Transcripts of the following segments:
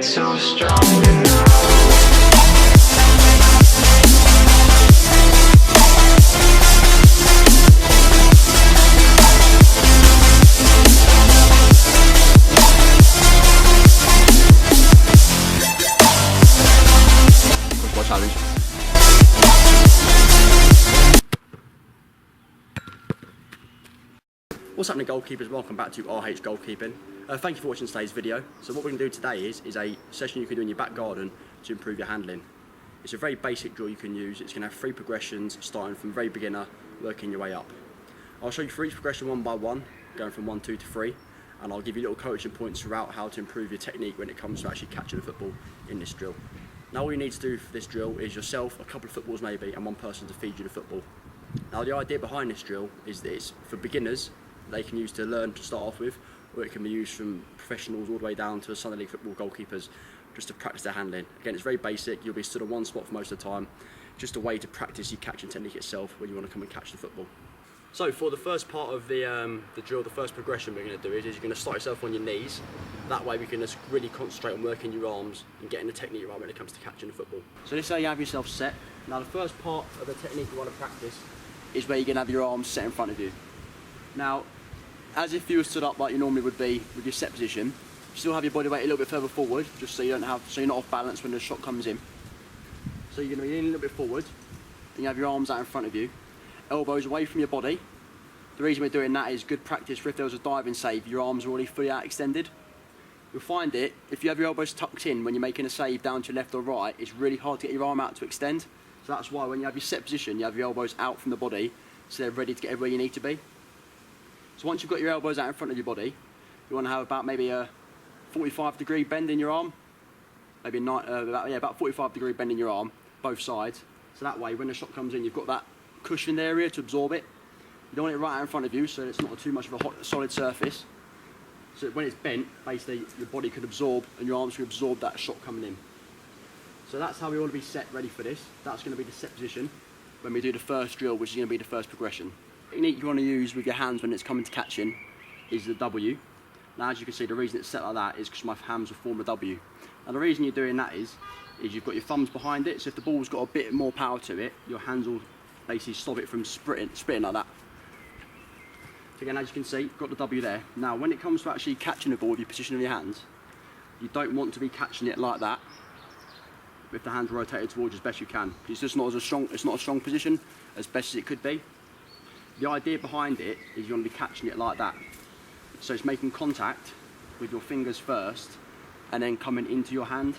so strong enough. Challenge. What's happening, goalkeepers? Welcome back to RH Goalkeeping. Thank you for watching today's video. So what we're going to do today is a session you can do in your back garden to improve your handling. It's a very basic drill you can use. It's going to have 3 progressions starting from very beginner, working your way up. I'll show you for each progression one by one, going from 1, 2 to 3, and I'll give you little coaching points throughout how to improve your technique when it comes to actually catching the football in this drill. Now all you need to do for this drill is yourself, a couple of footballs maybe, and one person to feed you the football. Now the idea behind this drill is that it's for beginners. They can use to learn to start off with, or it can be used from professionals all the way down to Sunday League football goalkeepers, just to practice their handling. Again, it's very basic. You'll be stood on one spot for most of the time, just a way to practice your catching technique itself when you want to come and catch the football. So for the first part of the drill, the first progression we're going to do is you're going to start yourself on your knees. That way we can just really concentrate on working your arms and getting the technique right when it comes to catching the football. So this is how you have yourself set. Now the first part of the technique you want to practice is where you're going to have your arms set in front of you. Now, as if you were stood up like you normally would be with your set position, you still have your body weight a little bit further forward, just so you're not off balance when the shot comes in. So you're going to be leaning a little bit forward, and you have your arms out in front of you, elbows away from your body. The reason we're doing that is good practice for if there was a diving save, your arms are already fully out extended. You'll find it, if you have your elbows tucked in when you're making a save down to your left or right, it's really hard to get your arm out to extend. So that's why when you have your set position, you have your elbows out from the body, so they're ready to get everywhere you need to be. So once you've got your elbows out in front of your body, you want to have about maybe a 45-degree bend in your arm. Maybe about 45-degree bend in your arm, both sides. So that way, when the shot comes in, you've got that cushioned area to absorb it. You don't want it right out in front of you, so it's not too much of a solid surface. So when it's bent, basically your body could absorb and your arms could absorb that shot coming in. So that's how we want to be set ready for this. That's going to be the set position when we do the first drill, which is going to be the first progression. The technique you want to use with your hands when it's coming to catching is the W. Now as you can see, the reason it's set like that is because my hands will form a W. And the reason you're doing that is you've got your thumbs behind it, so if the ball's got a bit more power to it, your hands will basically stop it from spitting like that. So again, as you can see, you've got the W there. Now when it comes to actually catching the ball with your position of your hands, you don't want to be catching it like that with the hands rotated towards you as best you can. It's just not it's not a strong position as best as it could be. The idea behind it is you want to be catching it like that. So it's making contact with your fingers first and then coming into your hand.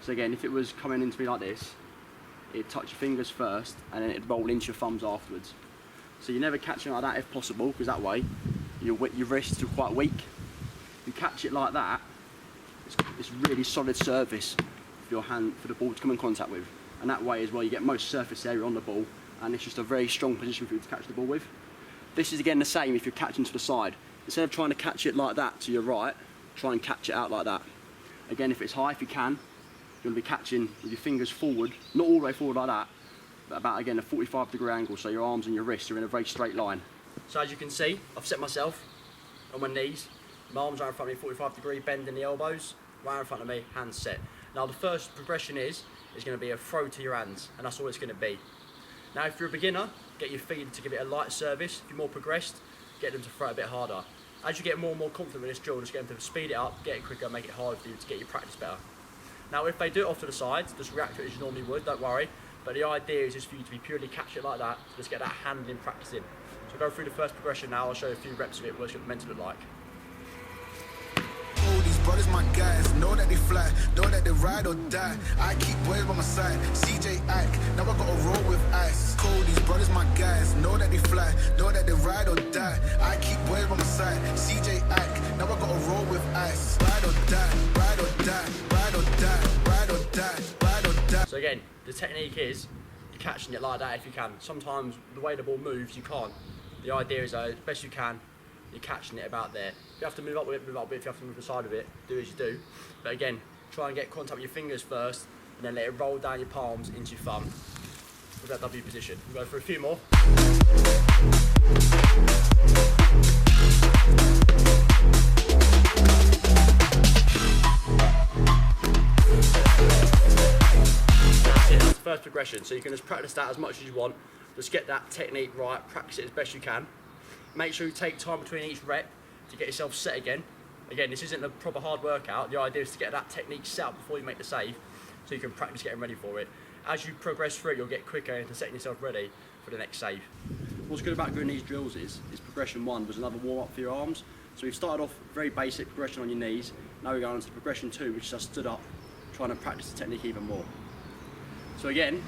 So again, if it was coming into me like this, it'd touch your fingers first and then it'd roll into your thumbs afterwards. So you're never catching like that if possible, because that way your wrists are quite weak. If you catch it like that, it's really solid surface for your hand, for the ball to come in contact with. And that way as well, you get most surface area on the ball, and it's just a very strong position for you to catch the ball with. This is again the same if you're catching to the side. Instead of trying to catch it like that to your right, try and catch it out like that. Again, if it's high, if you can, you're going to be catching with your fingers forward, not all the way forward like that, but about again a 45-degree angle, so your arms and your wrists are in a very straight line. So as you can see, I've set myself on my knees, my arms are in front of me, 45-degree bend in the elbows, right in front of me, hands set. Now the first progression is going to be a throw to your hands, and that's all it's going to be. Now if you're a beginner, get your feet to give it a light service. If you're more progressed, get them to throw it a bit harder. As you get more and more confident with this drill, just get them to speed it up, get it quicker, make it harder for you to get your practice better. Now if they do it off to the sides, just react to it as you normally would, don't worry. But the idea is just for you to be purely catch it like that, to just get that handling practice in. So go through the first progression now, I'll show you a few reps of it, what it's meant to look like. Brothers, my guys, know that they fly, know that they ride or die. I keep boys by my side, CJ Ike, now I gotta roll with ice. These brothers, my guys, know that they fly, know that they ride or die. I keep boys by my side, CJ Ike, now I gotta roll with ice. Ride or die, ride or die, ride or die, ride or die, ride or die. So again, the technique is you're catching it like that if you can. Sometimes the way the ball moves, you can't. The idea is as best you can, you're catching it about there. If you have to move up with it, move up with it. If you have to move the side of it, do as you do. But again, try and get contact with your fingers first, and then let it roll down your palms into your thumb with that W position. We'll go for a few more. first progression. So you can just practice that as much as you want. Just get that technique right, practice it as best you can. Make sure you take time between each rep to get yourself set again. Again, this isn't a proper hard workout. The idea is to get that technique set up before you make the save, so you can practice getting ready for it. As you progress through, you'll get quicker into setting yourself ready for the next save. What's good about doing these drills is progression 1 was another warm-up for your arms. So we've started off very basic progression on your knees. Now we're going on to progression 2, which is just stood up, trying to practice the technique even more. So again,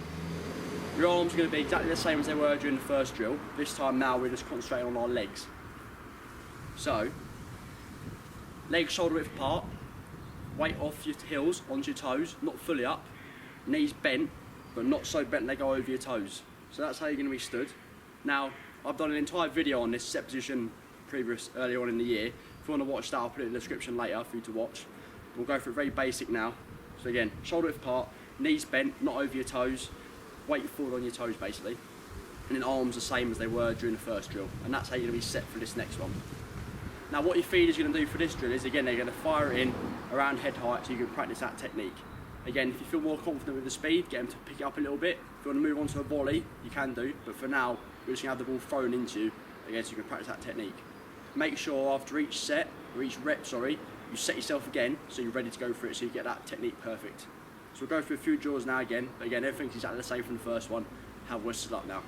your arms are going to be exactly the same as they were during the first drill. This time now we're just concentrating on our legs. So, legs shoulder width apart, weight off your heels onto your toes, not fully up, knees bent, but not so bent they go over your toes. So that's how you're going to be stood. Now, I've done an entire video on this set position earlier on in the year. If you want to watch that, I'll put it in the description later for you to watch. We'll go for it very basic now. So again, shoulder width apart, knees bent, not over your toes, weight forward on your toes basically, and then arms the same as they were during the first drill, and that's how you're going to be set for this next one. Now what your feeder's going to do for this drill is, again, they're going to fire it in around head height so you can practice that technique. Again, if you feel more confident with the speed, get them to pick it up a little bit. If you want to move on to a volley, you can do, but for now we're just going to have the ball thrown into you, again, so you can practice that technique. Make sure after each set, or each rep, sorry, you set yourself again so you're ready to go for it, so you get that technique perfect. So we'll go through a few drills now again, but again, everything's exactly the same from the first one. Have wish luck now.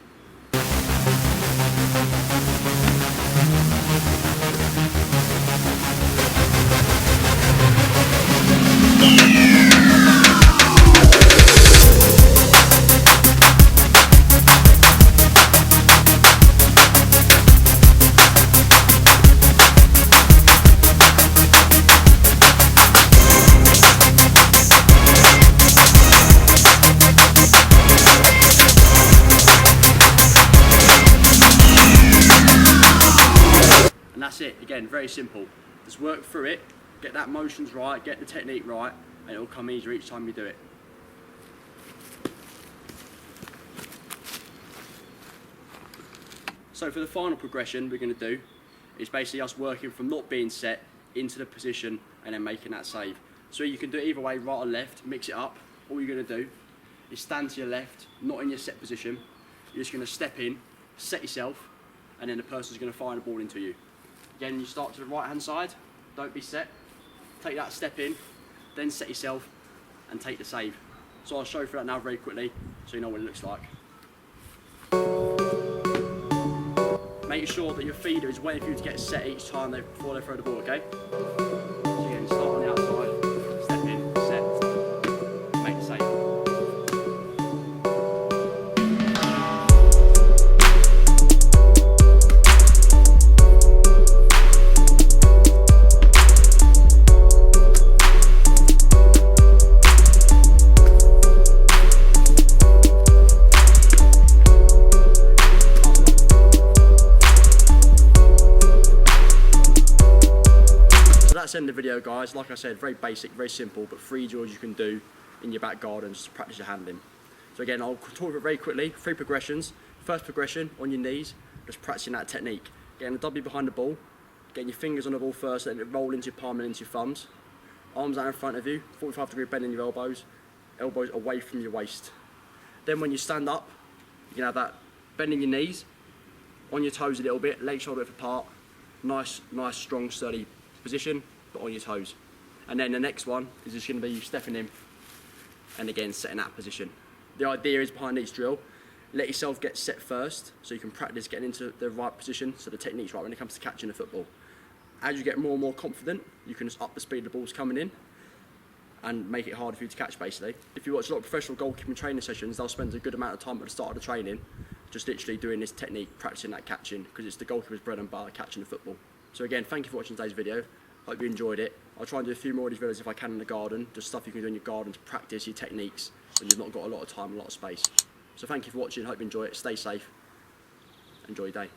And that's it, again, very simple. Just work through it, get that motions right, get the technique right, and it will come easier each time you do it. So for the final progression we're going to do is basically us working from not being set into the position and then making that save. So you can do it either way, right or left, mix it up. All you're going to do is stand to your left, not in your set position. You're just going to step in, set yourself, and then the person's going to fire the ball into you. Again, you start to the right hand side, don't be set, take that step in, then set yourself and take the save. So I'll show you through that now very quickly so you know what it looks like. Make sure that your feeder is waiting for you to get set each time before they throw the ball, okay? So again, start on the outside, step in, set, make the save. That's the end of the video, guys. Like I said, very basic, very simple, but 3 drills you can do in your back garden just to practice your handling. So again, I'll talk about it very quickly. 3 progressions. First progression, on your knees, just practicing that technique. Getting a W behind the ball, getting your fingers on the ball first, letting it roll into your palm and into your thumbs. Arms out in front of you, 45-degree bend in your elbows away from your waist. Then when you stand up, you can have that bend in your knees, on your toes a little bit, legs shoulder width apart, nice, strong, sturdy position, but on your toes. And then the next one is just going to be you stepping in and again setting that position. The idea is behind each drill, let yourself get set first so you can practice getting into the right position so the technique's right when it comes to catching the football. As you get more and more confident, you can just up the speed of the balls coming in and make it harder for you to catch basically. If you watch a lot of professional goalkeeping training sessions, they'll spend a good amount of time at the start of the training just literally doing this technique, practicing that catching, because it's the goalkeeper's bread and butter, catching the football. So again, thank you for watching today's video. Hope you enjoyed it. I'll try and do a few more of these videos if I can in the garden, just stuff you can do in your garden to practice your techniques when you've not got a lot of time and a lot of space. So thank you for watching, hope you enjoy it, stay safe, enjoy your day.